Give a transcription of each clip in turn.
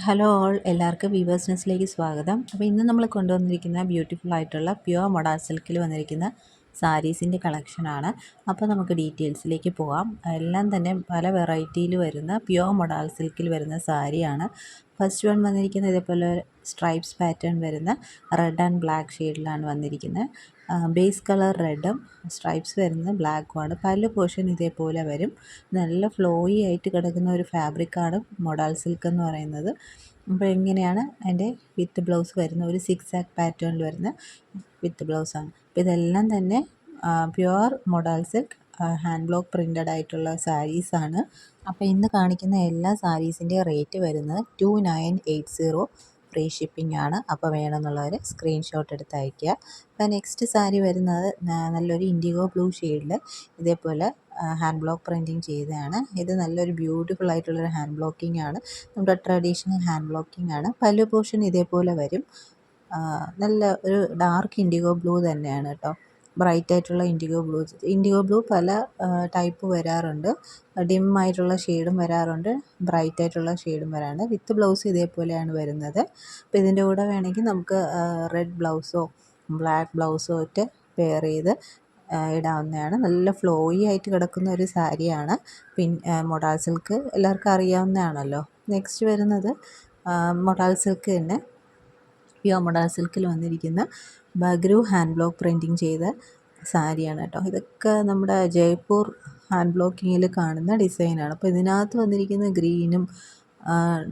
Hello all, എല്ലാവർക്കും weavers ന്യൂസിലേക്ക് സ്വാഗതം. അപ്പോൾ ഇന്ന് നമ്മൾ കൊണ്ടുവന്നിരിക്കുന്ന ബ്യൂട്ടിഫുൾ ആയിട്ടുള്ള പ്യുവർ മൊഡാൾ സിൽക്കിൽ വന്നിരിക്കുന്ന സാരീസിൻ്റെ കളക്ഷനാണ്. അപ്പോൾ നമുക്ക് ഡീറ്റെയിൽസിലേക്ക് പോകാം. എല്ലാം തന്നെ പല വെറൈറ്റിയിൽ വരുന്ന പ്യുവർ മൊഡാൾ സിൽക്കിൽ വരുന്ന സാരിയാണ്. ഫസ്റ്റ് വൺ വന്നിരിക്കുന്നത് ഇതേപോലെ സ്ട്രൈപ്സ് പാറ്റേൺ വരുന്ന റെഡ് ആൻഡ് ബ്ലാക്ക് ഷെയ്ഡിലാണ് വന്നിരിക്കുന്നത്. ബേസ് കളർ റെഡും സ്ട്രൈപ്സ് വരുന്നത് ബ്ലാക്കുമാണ്. പല പോർഷൻ ഇതേപോലെ വരും. നല്ല ഫ്ലോയി ആയിട്ട് കിടക്കുന്ന ഒരു ഫാബ്രിക്കാണ് മൊഡാൾ സിൽക്ക് എന്ന് പറയുന്നത്. അപ്പോൾ എങ്ങനെയാണ് അതിൻ്റെ വിത്ത് ബ്ലൗസ് വരുന്ന ഒരു സിക്സ് ആക്ക് പാറ്റേണിൽ വരുന്ന വിത്ത് ബ്ലൗസാണ്. അപ്പോൾ ഇതെല്ലാം തന്നെ pure modal silk hand block printed ആയിട്ടുള്ള സാരീസാണ്. അപ്പോൾ ഇന്ന് കാണിക്കുന്ന എല്ലാ സാരീസിൻ്റെ റേറ്റ് വരുന്നത് 2980 ഫ്രീ ഷിപ്പിംഗ് ആണ്. അപ്പോൾ വേണമെന്നുള്ളവർ സ്ക്രീൻഷോട്ട് എടുത്ത് അയയ്ക്കുക. അപ്പോൾ നെക്സ്റ്റ് സാരി വരുന്നത് നല്ലൊരു ഇൻഡിഗോ ബ്ലൂ ഷെയ്ഡിൽ ഇതേപോലെ ഹാൻഡ് ബ്ലോക്ക് പ്രിൻറ്റിങ് ചെയ്തതാണ്. ഇത് നല്ലൊരു ബ്യൂട്ടിഫുൾ ആയിട്ടുള്ളൊരു ഹാൻഡ് ബ്ലോക്കിംഗ് ആണ്. നമ്മുടെ ട്രഡീഷണൽ ഹാൻഡ് ബ്ലോക്കിംഗ് ആണ്. പല്ലു പോർഷൻ ഇതേപോലെ വരും. നല്ല ഒരു ഡാർക്ക് ഇൻഡിഗോ ബ്ലൂ തന്നെയാണ് കേട്ടോ. ബ്രൈറ്റ് ആയിട്ടുള്ള ഇൻഡിഗോ ബ്ലൂ പല ടൈപ്പ് വരാറുണ്ട്. ഡിം ആയിട്ടുള്ള ഷെയ്ഡും വരാറുണ്ട്, ബ്രൈറ്റ് ആയിട്ടുള്ള ഷെയ്ഡും വരാറുണ്ട്. വിത്ത് ബ്ലൗസ് ഇതേപോലെയാണ് വരുന്നത്. അപ്പോൾ ഇതിൻ്റെ കൂടെ വേണമെങ്കിൽ നമുക്ക് റെഡ് ബ്ലൗസോ ബ്ലാക്ക് ബ്ലൗസോ ഒക്കെ പെയർ ചെയ്ത് ഇടാവുന്നതാണ്. നല്ല ഫ്ലോയി ആയിട്ട് കിടക്കുന്ന ഒരു സാരിയാണ്. മൊഡാൾ സിൽക്ക് എല്ലാവർക്കും അറിയാവുന്നതാണല്ലോ. നെക്സ്റ്റ് വരുന്നത് മൊഡാൾ സിൽക്ക് തന്നെ പ്യുവർ മൊഡാൾ സിൽക്കിൽ വന്നിരിക്കുന്ന ബഗ്രു ഹാൻഡ് ബ്ലോക്ക് പ്രിൻറ്റിങ് ചെയ്ത സാരിയാണ് കേട്ടോ. ഇതൊക്കെ നമ്മുടെ ജയ്പൂർ ഹാൻഡ് ബ്ലോക്കിങ്ങിൽ കാണുന്ന ഡിസൈനാണ്. അപ്പോൾ ഇതിനകത്ത് വന്നിരിക്കുന്ന ഗ്രീനും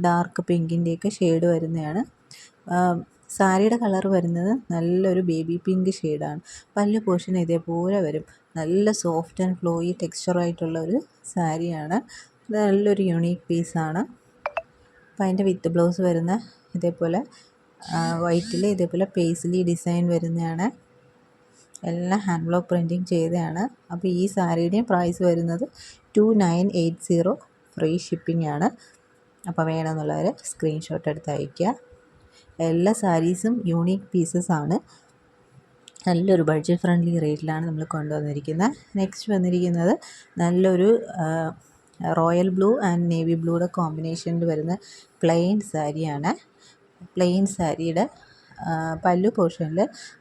ഡാർക്ക് പിങ്കിൻ്റെയൊക്കെ ഷെയ്ഡ് വരുന്നതാണ്. സാരിയുടെ കളർ വരുന്നത് നല്ലൊരു ബേബി പിങ്ക് ഷെയ്ഡാണ്. പല്ല് പോർഷൻ ഇതേപോലെ വരും. നല്ല സോഫ്റ്റ് ആൻഡ് ഫ്ലോയി ടെക്സ്ചറായിട്ടുള്ള ഒരു സാരിയാണ്. ഇത് നല്ലൊരു യുണീക്ക് പീസാണ്. അപ്പോൾ അതിൻ്റെ വിത്ത് ബ്ലൗസ് വരുന്ന ഇതേപോലെ വൈറ്റിൽ ഇതേപോലെ പേസ്ലി ഡിസൈൻ വരുന്നതാണ്. എല്ലാം ഹാൻഡ് ബ്ലോക്ക് പ്രിൻറ്റിങ് ചെയ്തതാണ്. അപ്പോൾ ഈ സാരിയുടെയും പ്രൈസ് വരുന്നത് 2980 ഫ്രീ ഷിപ്പിംഗ് ആണ്. അപ്പോൾ വേണമെന്നുള്ളവർ സ്ക്രീൻഷോട്ട് എടുത്ത് അയയ്ക്കുക. എല്ലാ സാരീസും യൂണീക്ക് പീസസ് ആണ്. നല്ലൊരു ബഡ്ജറ്റ് ഫ്രണ്ട്ലി റേറ്റിലാണ് നമ്മൾ കൊണ്ടുവന്നിരിക്കുന്നത്. നെക്സ്റ്റ് വന്നിരിക്കുന്നത് നല്ലൊരു റോയൽ ബ്ലൂ ആൻഡ് നേവി ബ്ലൂയുടെ കോമ്പിനേഷനിൽ വരുന്ന പ്ലെയിൻ സാരിയാണ്. പ്ലെയിൻ സാരിയുടെ പല്ലു പോർഷനിൽ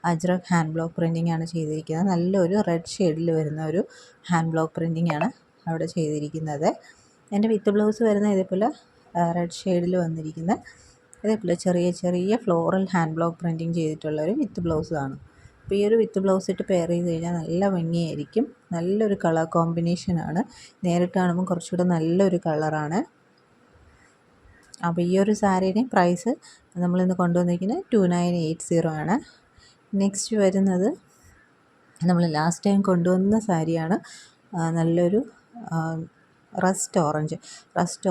അജ്രക് ഹാൻഡ് ബ്ലോക്ക് പ്രിൻറ്റിംഗ് ആണ് ചെയ്തിരിക്കുന്നത്. നല്ലൊരു റെഡ് ഷെയ്ഡിൽ വരുന്ന ഒരു ഹാൻഡ് ബ്ലോക്ക് പ്രിൻറ്റിംഗ് ആണ് അവിടെ ചെയ്തിരിക്കുന്നത്. എൻ്റെ വിത്ത് ബ്ലൗസ് വരുന്ന ഇതേപോലെ റെഡ് ഷെയ്ഡിൽ വന്നിരിക്കുന്ന ഇതേപോലെ ചെറിയ ചെറിയ ഫ്ലോറൽ ഹാൻഡ് ബ്ലോക്ക് പ്രിൻറ്റിംഗ് ചെയ്തിട്ടുള്ളൊരു വിത്ത് ബ്ലൗസാണ്. അപ്പോൾ ഈ ഒരു വിത്ത് ബ്ലൗസ് ഇട്ട് പെയർ ചെയ്ത് കഴിഞ്ഞാൽ നല്ല ഭംഗിയായിരിക്കും. നല്ലൊരു കളർ കോമ്പിനേഷനാണ്. നേരിട്ട് കാണുമ്പോൾ കുറച്ചുകൂടെ നല്ലൊരു കളറാണ്. അപ്പോൾ ഈ ഒരു സാരിയുടെയും പ്രൈസ് നമ്മളിന്ന് കൊണ്ടുവന്നിരിക്കുന്നത് 2980 ആണ്. നെക്സ്റ്റ് വരുന്നത് നമ്മൾ ലാസ്റ്റ് ടൈം കൊണ്ടുവന്ന സാരിയാണ്. നല്ലൊരു റസ്റ്റ്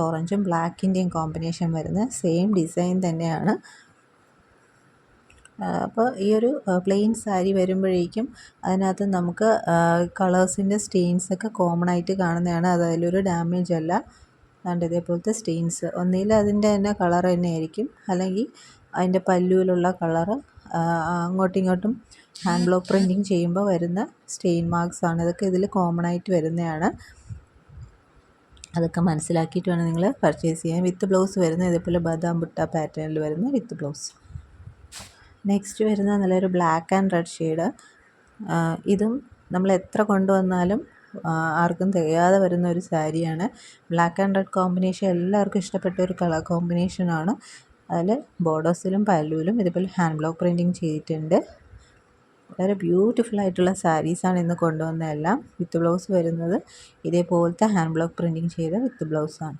ഓറഞ്ചും ബ്ലാക്കിൻ്റെയും കോമ്പിനേഷൻ വരുന്ന സെയിം ഡിസൈൻ തന്നെയാണ്. അപ്പോൾ ഈ ഒരു പ്ലെയിൻ സാരി വരുമ്പോഴേക്കും അതിനകത്ത് നമുക്ക് കളേഴ്സിൻ്റെ സ്റ്റെയിൻസൊക്കെ കോമൺ ആയിട്ട് കാണുന്നതാണ്. അത് അതിലൊരു ഡാമേജ് അല്ല. അതുകൊണ്ട് ഇതേപോലത്തെ സ്റ്റെയിൻസ് ഒന്നുകിൽ അതിൻ്റെ തന്നെ കളർ തന്നെയായിരിക്കും, അല്ലെങ്കിൽ അതിൻ്റെ പല്ലുവിലുള്ള കളറ് അങ്ങോട്ടും ഇങ്ങോട്ടും ഹാൻഡ് ബ്ലോക്ക് പ്രിൻറ്റിങ് ചെയ്യുമ്പോൾ വരുന്ന സ്റ്റെയിൻ മാർക്സ് ആണ്. ഇതൊക്കെ ഇതിൽ കോമൺ ആയിട്ട് വരുന്നതാണ്. അതൊക്കെ മനസ്സിലാക്കിയിട്ട് വേണം നിങ്ങൾ പർച്ചേസ് ചെയ്യാൻ. വിത്ത് ബ്ലൗസ് വരുന്ന ഇതേപോലെ ബദാം ബുട്ട പാറ്റേണിൽ വരുന്ന വിത്ത് ബ്ലൗസ്. നെക്സ്റ്റ് വരുന്ന നല്ലൊരു ബ്ലാക്ക് ആൻഡ് റെഡ് ഷെയ്ഡ്. ഇതും നമ്മൾ എത്ര കൊണ്ടുവന്നാലും ആർക്കും തികയാതെ വരുന്ന ഒരു സാരിയാണ്. ബ്ലാക്ക് ആൻഡ് റെഡ് കോമ്പിനേഷൻ എല്ലാവർക്കും ഇഷ്ടപ്പെട്ട ഒരു കളർ കോമ്പിനേഷനാണ്. അതിൽ ബോർഡേഴ്സിലും പല്ലുവിലും ഇതുപോലെ ഹാൻഡ് ബ്ലോക്ക് പ്രിൻറ്റിങ് ചെയ്തിട്ടുണ്ട്. വളരെ ബ്യൂട്ടിഫുൾ ആയിട്ടുള്ള സാരീസാണ് ഇന്ന് കൊണ്ടുവന്നതെല്ലാം. വിത്ത് ബ്ലൗസ് വരുന്നത് ഇതേപോലത്തെ ഹാൻഡ് ബ്ലോക്ക് പ്രിൻറ്റിങ് ചെയ്ത വിത്ത് ബ്ലൗസാണ്.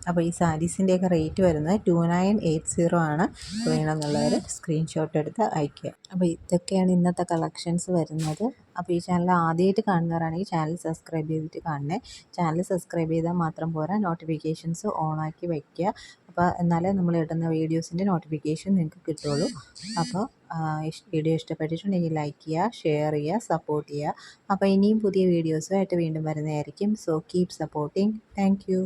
അപ്പോൾ ഈ സാരീസിൻ്റെയൊക്കെ റേറ്റ് വരുന്നത് 2980 ആണ്. വേണമെന്നുള്ളവർ സ്ക്രീൻഷോട്ട് എടുത്ത് അയയ്ക്കുക. അപ്പോൾ ഇതൊക്കെയാണ് ഇന്നത്തെ കളക്ഷൻസ് വരുന്നത്. അപ്പോൾ ഈ ചാനൽ ആദ്യമായിട്ട് കാണുന്നവരാണെങ്കിൽ ചാനൽ സബ്സ്ക്രൈബ് ചെയ്തിട്ട് കാണണേ. ചാനൽ സബ്സ്ക്രൈബ് ചെയ്താൽ മാത്രം പോരാ, നോട്ടിഫിക്കേഷൻസ് ഓണാക്കി വയ്ക്കുക. അപ്പോൾ എന്നാലേ നമ്മൾ ഇടുന്ന വീഡിയോസിൻ്റെ നോട്ടിഫിക്കേഷൻ നിങ്ങൾക്ക് കിട്ടുള്ളൂ. അപ്പോൾ വീഡിയോ ഇഷ്ടപ്പെട്ടിട്ടുണ്ടെങ്കിൽ ലൈക്ക് ചെയ്യുക, ഷെയർ ചെയ്യുക, സപ്പോർട്ട് ചെയ്യുക. അപ്പോൾ ഇനിയും പുതിയ വീഡിയോസുമായിട്ട് വീണ്ടും വരുന്നതായിരിക്കും. So keep supporting. Thank you.